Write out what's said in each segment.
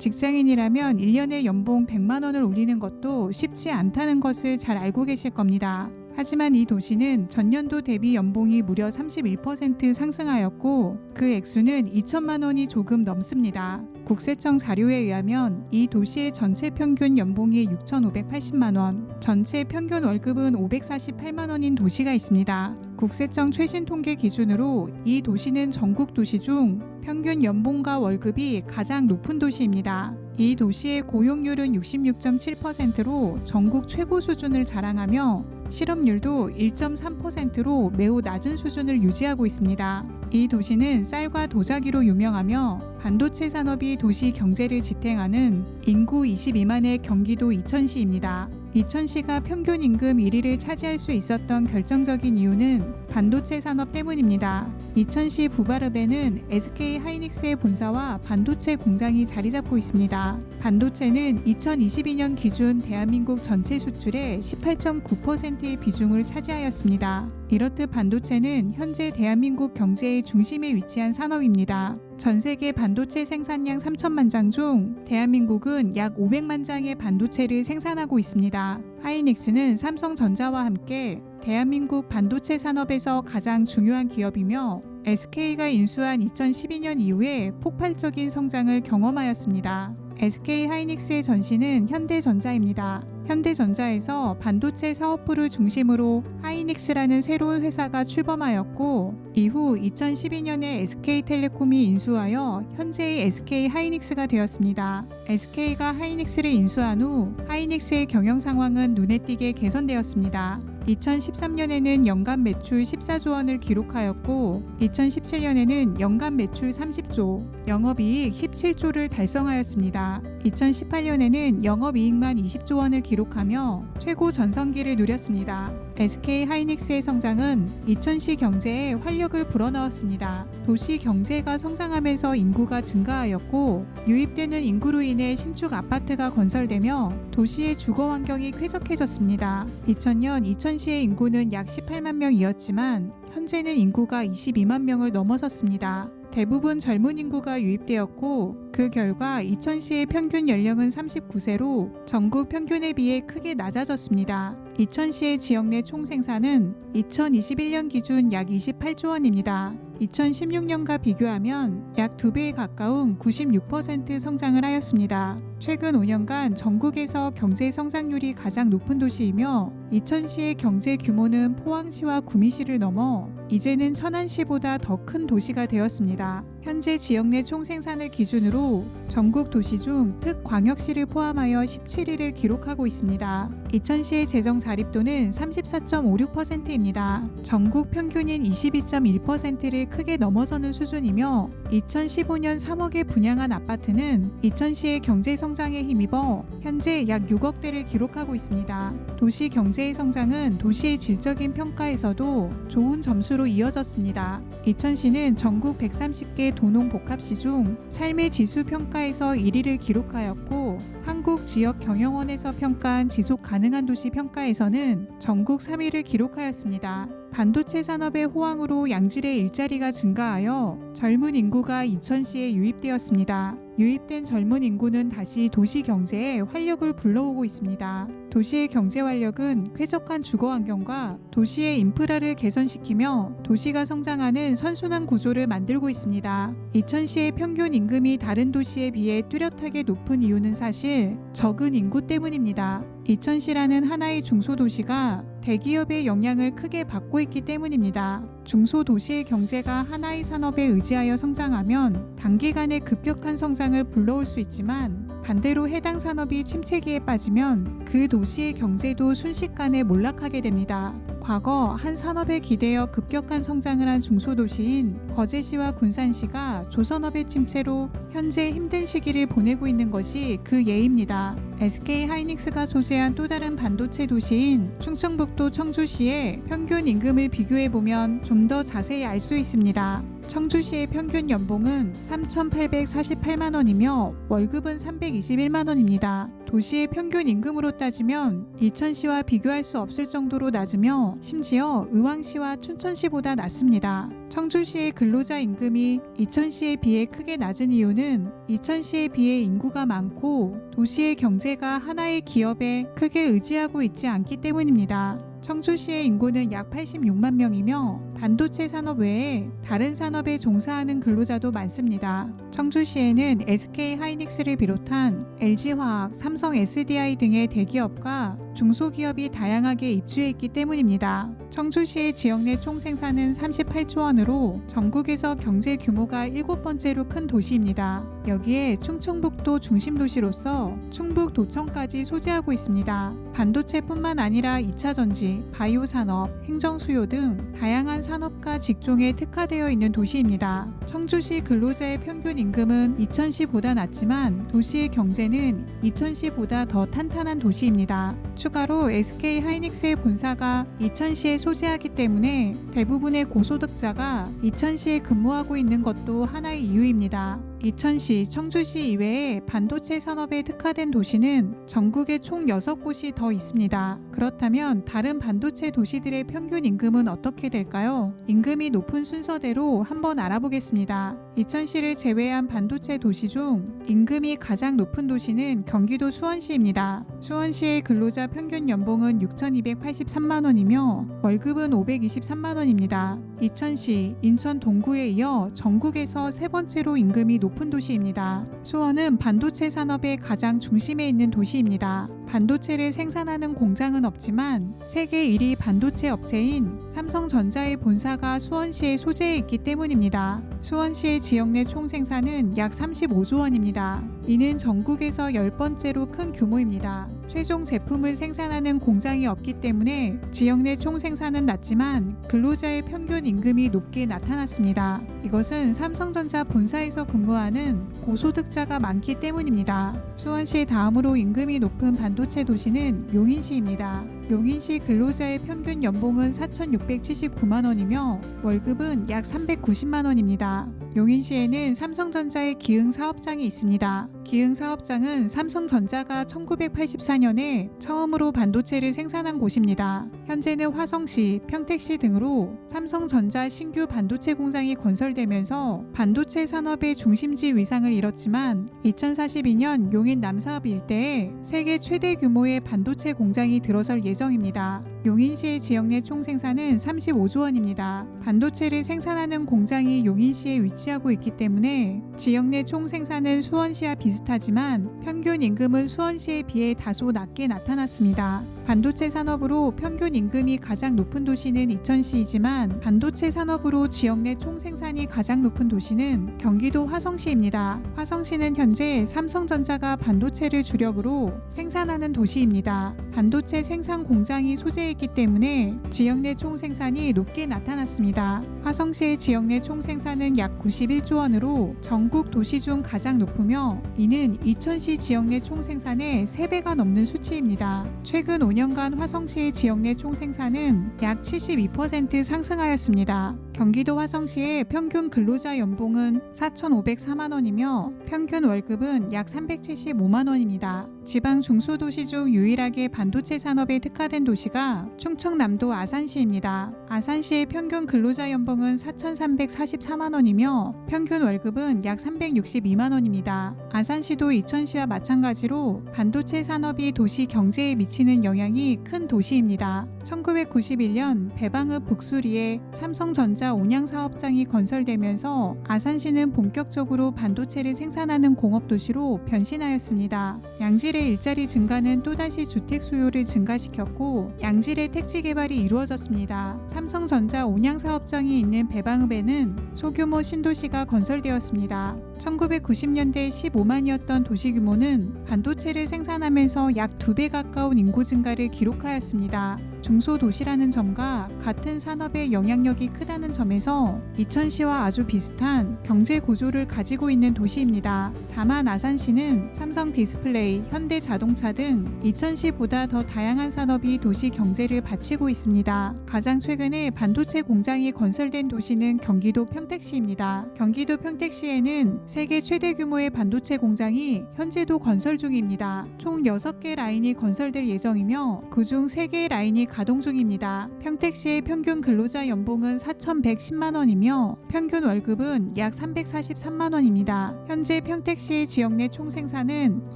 직장인이라면 1년에 연봉 100만 원을 올리는 것도 쉽지 않다는 것을 잘 알고 계실 겁니다. 하지만 이 도시는 전년도 대비 연봉이 무려 31% 상승하였고 그 액수는 2천만 원이 조금 넘습니다. 국세청 자료에 의하면 이 도시의 전체 평균 연봉이 6,580만 원, 전체 평균 월급은 548만 원인 도시가 있습니다. 국세청 최신 통계 기준으로 이 도시는 전국 도시 중 평균 연봉과 월급이 가장 높은 도시입니다. 이 도시의 고용률은 66.7%로 전국 최고 수준을 자랑하며 실업률도 1.3%로 매우 낮은 수준을 유지하고 있습니다. 이 도시는 쌀과 도자기로 유명하며 반도체 산업이 도시 경제를 지탱하는 인구 22만의 경기도 이천시입니다. 이천시가 평균 임금 1위를 차지할 수 있었던 결정적인 이유는 반도체 산업 때문입니다. 이천시 부바르베는 SK 하이닉스의 본사와 반도체 공장이 자리 잡고 있습니다. 반도체는 2022년 기준 대한민국 전체 수출의 18.9%의 비중을 차지하였습니다. 이렇듯 반도체는 현재 대한민국 경제의 중심에 위치한 산업입니다. 전 세계 반도체 생산량 3천만 장 중 대한민국은 약 500만 장의 반도체를 생산하고 있습니다. 하이닉스는 삼성전자와 함께 대한민국 반도체 산업에서 가장 중요한 기업이며 SK가 인수한 2012년 이후에 폭발적인 성장을 경험하였습니다. SK 하이닉스의 전신은 현대전자입니다. 현대전자에서 반도체 사업부를 중심으로 하이닉스라는 새로운 회사가 출범하였고 이후 2012년에 SK텔레콤이 인수하여 현재의 SK 하이닉스가 되었습니다. SK가 하이닉스를 인수한 후 하이닉스의 경영 상황은 눈에 띄게 개선되었습니다. 2013년에는 연간 매출 14조 원을 기록하였고 2017년에는 연간 매출 30조, 영업이익 17조를 달성하였습니다. 2018년에는 영업이익만 20조 원을 기록하며 최고 전성기를 누렸습니다. SK 하이닉스의 성장은 이천시 경제에 활력을 불어넣었습니다. 도시 경제가 성장하면서 인구가 증가하였고 유입되는 인구로 인해 신축 아파트가 건설되며 도시의 주거 환경이 쾌적해졌습니다. 2000년 이천시의 인구는 약 18만 명이었지만 현재는 인구가 22만 명을 넘어섰습니다. 대부분 젊은 인구가 유입되었고 그 결과 이천시의 평균 연령은 39세로 전국 평균에 비해 크게 낮아졌습니다. 이천시의 지역 내 총생산은 2021년 기준 약 28조 원입니다. 2016년과 비교하면 약 2배에 가까운 96% 성장을 하였습니다. 최근 5년간 전국에서 경제 성장률이 가장 높은 도시이며 이천시의 경제 규모는 포항시와 구미시를 넘어 이제는 천안시보다 더 큰 도시가 되었습니다. 현재 지역 내 총생산을 기준으로 전국 도시 중 특광역시를 포함하여 17위를 기록하고 있습니다. 이천시의 재정 자립도는 34.56%입니다. 전국 평균인 22.1%를 크게 넘어서는 수준이며 2015년 3억에 분양한 아파트는 이천시의 경제 성장에 힘입어 현재 약 6억대를 기록하고 있습니다. 도시 경제의 성장은 도시의 질적인 평가에서도 좋은 점수로 이어졌습니다. 이천시는 전국 130개 도농복합시 중 삶의 지수 평가에서 1위를 기록하였고 한국지역경영원에서 평가한 지속 가능한 도시 평가에서는 전국 3위를 기록하였습니다. 반도체 산업의 호황으로 양질의 일자리가 증가하여 젊은 인구가 이천시에 유입되었습니다. 유입된 젊은 인구는 다시 도시 경제에 활력을 불러오고 있습니다. 도시의 경제 활력은 쾌적한 주거 환경과 도시의 인프라를 개선시키며 도시가 성장하는 선순환 구조를 만들고 있습니다. 이천시의 평균 임금이 다른 도시에 비해 뚜렷하게 높은 이유는 사실 적은 인구 때문입니다. 이천시라는 하나의 중소도시가 대기업의 영향을 크게 받고 있기 때문입니다. 중소도시의 경제가 하나의 산업에 의지하여 성장하면 단기간에 급격한 성장을 불러올 수 있지만 반대로 해당 산업이 침체기에 빠지면 그 도시의 경제도 순식간에 몰락하게 됩니다. 과거 한 산업에 기대어 급격한 성장을 한 중소도시인 거제시와 군산시가 조선업의 침체로 현재 힘든 시기를 보내고 있는 것이 그 예입니다. SK 하이닉스가 소재한 또 다른 반도체 도시인 충청북도 청주시의 평균 임금을 비교해보면 좀 더 자세히 알 수 있습니다. 청주시의 평균 연봉은 3,848만 원이며 월급은 321만 원입니다. 도시의 평균 임금으로 따지면 이천시와 비교할 수 없을 정도로 낮으며 심지어 의왕시와 춘천시보다 낮습니다. 청주시의 근로자 임금이 이천시에 비해 크게 낮은 이유는 이천시에 비해 인구가 많고 도시의 경제가 하나의 기업에 크게 의지하고 있지 않기 때문입니다. 청주시의 인구는 약 86만 명이며 반도체 산업 외에 다른 산업에 종사하는 근로자도 많습니다. 청주시에는 SK 하이닉스를 비롯한 LG화학, 삼성 SDI 등의 대기업과 중소기업이 다양하게 입주해 있기 때문입니다. 청주시의 지역 내 총생산은 38조 원으로 전국에서 경제 규모가 7번째로 큰 도시입니다. 여기에 충청북도 중심도시로서 충북도청까지 소재하고 있습니다. 반도체뿐만 아니라 2차 전지, 바이오 산업, 행정수요 등 다양한 산업과 직종에 특화되어 있는 도시입니다. 청주시 근로자의 평균 임금은 이천시보다 낮지만 도시의 경제는 이천시보다 더 탄탄한 도시입니다. 추가로 SK 하이닉스의 본사가 이천시에 소재하기 때문에 대부분의 고소득자가 이천시에 근무하고 있는 것도 하나의 이유입니다. 이천시, 청주시 이외에 반도체 산업에 특화된 도시는 전국에 총 6곳이 더 있습니다. 그렇다면 다른 반도체 도시들의 평균 임금은 어떻게 될까요? 임금이 높은 순서대로 한번 알아보겠습니다. 이천시를 제외한 반도체 도시 중 임금이 가장 높은 도시는 경기도 수원시입니다. 수원시의 근로자 평균 연봉은 6,283만 원이며 월급은 523만 원입니다. 이천시, 인천 동구에 이어 전국에서 세 번째로 임금이 높은 도시입니다. 수원은 반도체 산업의 가장 중심에 있는 도시입니다. 반도체를 생산하는 공장은 없지만 세계 1위 반도체 업체인 삼성전자의 본사가 수원시에 소재해 있기 때문입니다. 수원시의 지역 내 총생산은 약 35조 원입니다. 이는 전국에서 10번째로 큰 규모입니다. 최종 제품을 생산하는 공장이 없기 때문에 지역 내 총생산은 낮지만 근로자의 평균 임금이 높게 나타났습니다. 이것은 삼성전자 본사에서 근무하는 고소득자가 많기 때문입니다. 수원시 다음으로 임금이 높은 반도체 도시는 용인시입니다. 용인시 근로자의 평균 연봉은 4,679만 원이며 월급은 약 390만 원입니다. 용인시에는 삼성전자의 기흥 사업장이 있습니다. 기흥 사업장은 삼성전자가 1984년에 처음으로 반도체를 생산한 곳입니다. 현재는 화성시, 평택시 등으로 삼성전자 신규 반도체 공장이 건설되면서 반도체 산업의 중심지 위상을 잃었지만 2042년 용인 남사업 일대에 세계 최대 규모의 반도체 공장이 들어설 예정입니다. 용인시의 지역 내 총생산은 35조 원입니다. 반도체를 생산하는 공장이 용인시에 위치하고 있기 때문에 지역 내 총생산은 수원시와 비슷하지만 평균 임금은 수원시에 비해 다소 낮게 나타났습니다. 반도체 산업으로 평균 임금이 가장 높은 도시는 이천시이지만 반도체 산업으로 지역 내 총생산이 가장 높은 도시는 경기도 화성시입니다. 화성시는 현재 삼성전자가 반도체를 주력으로 생산하는 도시입니다. 반도체 생산 공장이 소재했기 때문에 지역 내 총생산이 높게 나타났습니다. 화성시의 지역 내 총생산은 약 91조 원으로 전국 도시 중 가장 높으며 이는 이천시 지역 내 총생산의 3배가 넘는 수치입니다. 최근 5년간 화성시의 지역 내 총생산은 약 72% 상승하였습니다. 경기도 화성시의 평균 근로자 연봉은 4,504만 원이며 평균 월급은 약 375만 원입니다. 지방 중소도시 중 유일하게 반도체 산업에 특화된 도시가 충청남도 아산시입니다. 아산시의 평균 근로자 연봉은 4,344만 원이며 평균 월급은 약 362만 원입니다. 아산시도 이천시와 마찬가지로 반도체 산업이 도시 경제에 미치는 영향이 큰 도시입니다. 1991년 배방읍 북수리에 삼성전자 온양 사업장이 건설되면서 아산시는 본격적으로 반도체를 생산하는 공업도시로 변신하였습니다. 양질의 일자리 증가는 또다시 주택 수요를 증가시켰고 양질의 택지 개발이 이루어졌습니다. 삼성전자 온양 사업장이 있는 배방읍에는 소규모 신도시가 건설되었습니다. 1990년대 15만이었던 도시 규모는 반도체를 생산하면서 약 2배 가까운 인구 증가를 기록하였습니다. 중소도시라는 점과 같은 산업의 영향력이 크다는 점에서 이천시와 아주 비슷한 경제 구조를 가지고 있는 도시입니다. 다만 아산시는 삼성 디스플레이, 현대자동차 등 이천시보다 더 다양한 산업이 도시 경제를 받치고 있습니다. 가장 최근에 반도체 공장이 건설된 도시는 경기도 평택시입니다. 경기도 평택시에는 세계 최대 규모의 반도체 공장이 현재도 건설 중입니다. 총 6개 라인이 건설될 예정이며 그중 3개의 라인이 가동 중입니다. 평택시의 평균 근로자 연봉은 4,110만 원이며 평균 월급은 약 343만 원입니다. 현재 평택시의 지역 내 총생산은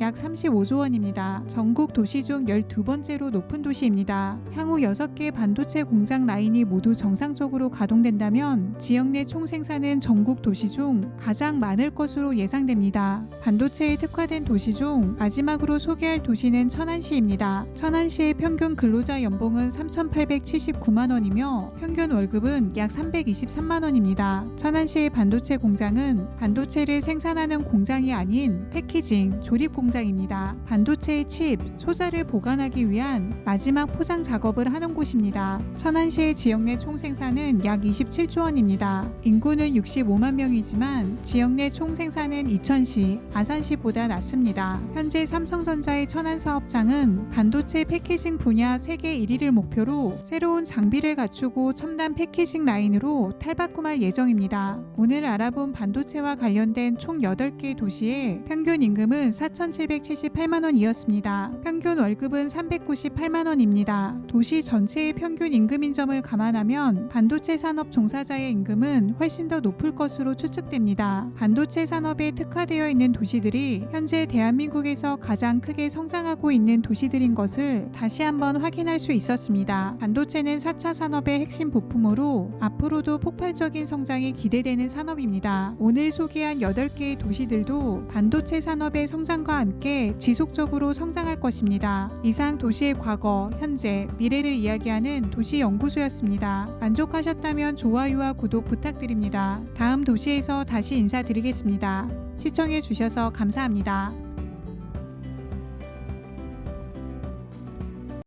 약 35조 원입니다. 전국 도시 중 12번째로 높은 도시입니다. 향후 6개 반도체 공장 라인이 모두 정상적으로 가동된다면 지역 내 총생산은 전국 도시 중 가장 많을 것으로 예상됩니다. 반도체에 특화된 도시 중 마지막으로 소개할 도시는 천안시입니다. 천안시의 평균 근로자 연봉은 3,879만 원이며 평균 월급은 약 323만 원입니다. 천안시의 반도체 공장은 반도체를 생산하는 공장이 아닌 패키징, 조립 공장입니다. 반도체의 칩, 소자를 보관하기 위한 마지막 포장 작업을 하는 곳입니다. 천안시의 지역 내 총생산은 약 27조 원입니다. 인구는 65만 명이지만 지역 내 총생산은 이천시, 아산시보다 낮습니다. 현재 삼성전자의 천안 사업장은 반도체 패키징 분야 세계 1위를 목표로 새로운 장비를 갖추고 첨단 패키징 라인으로 탈바꿈할 예정입니다. 오늘 알아본 반도체와 관련된 총 8개 도시의 평균 임금은 4,778만 원이었습니다. 평균 월급은 398만 원입니다. 도시 전체의 평균 임금인 점을 감안하면 반도체 산업 종사자의 임금은 훨씬 더 높을 것으로 추측됩니다. 반도체 산업에 특화되어 있는 도시들이 현재 대한민국에서 가장 크게 성장하고 있는 도시들인 것을 다시 한번 확인할 수 있었습니다. 반도체는 4차 산업의 핵심 부품으로 앞으로도 폭발적인 성장이 기대되는 산업입니다. 오늘 소개한 8개의 도시들도 반도체 산업의 성장과 함께 지속적으로 성장할 것입니다. 이상 도시의 과거, 현재, 미래를 이야기하는 도시연구소였습니다. 만족하셨다면 좋아요와 구독 부탁드립니다. 다음 도시에서 다시 인사드리겠습니다. 시청해 주셔서 감사합니다.